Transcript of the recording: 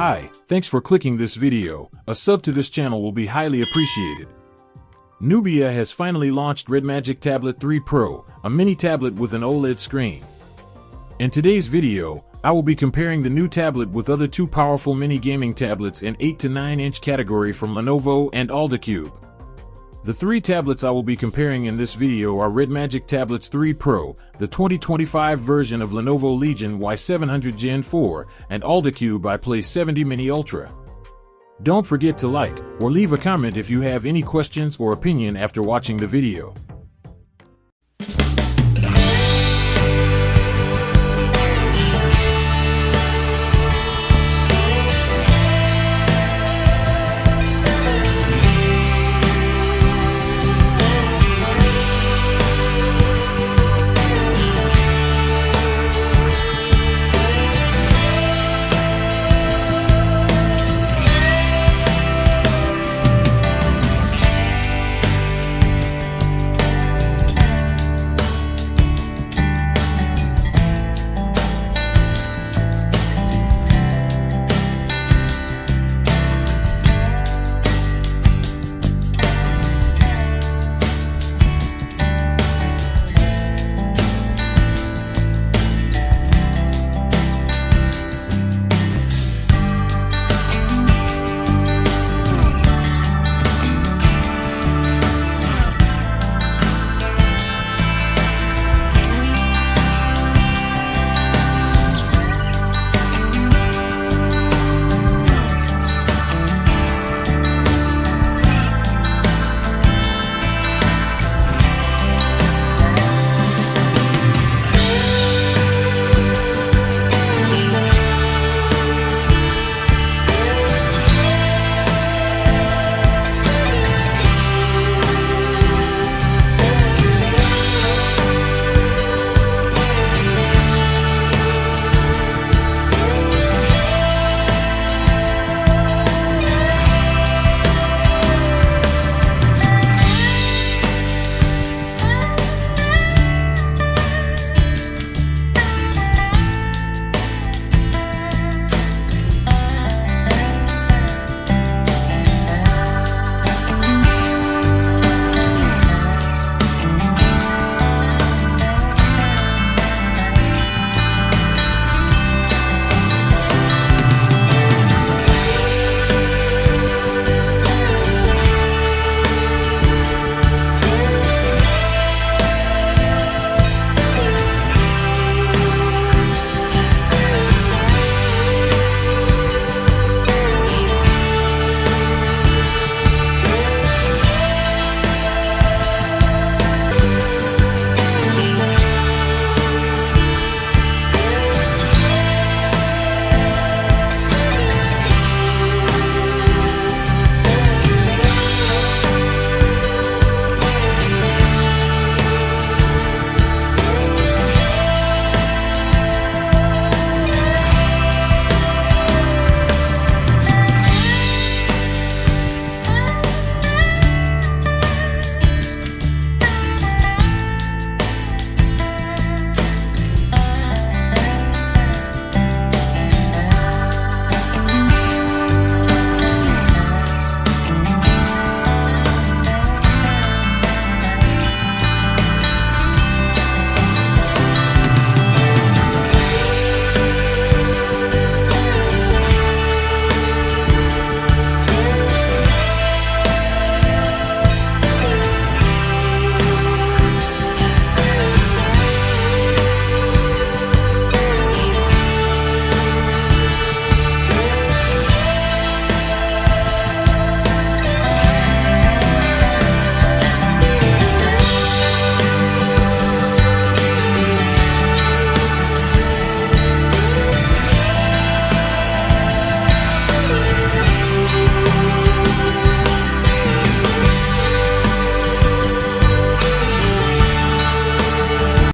Hi, thanks for clicking this video. A sub to this channel will be highly appreciated. Nubia has finally launched Redmagic Tablet 3 Pro, a mini tablet with an OLED screen. In today's video, I will be comparing the new tablet with other two powerful mini gaming tablets in 8 to 9 inch category from Lenovo and Alldocube. The three tablets I will be comparing in this video are Redmagic Tablets 3 Pro, the 2025 version of Lenovo Legion Y700 Gen 4, and Alldocube IPLAY 70 Mini Ultra. Don't forget to like or leave a comment if you have any questions or opinion after watching the video.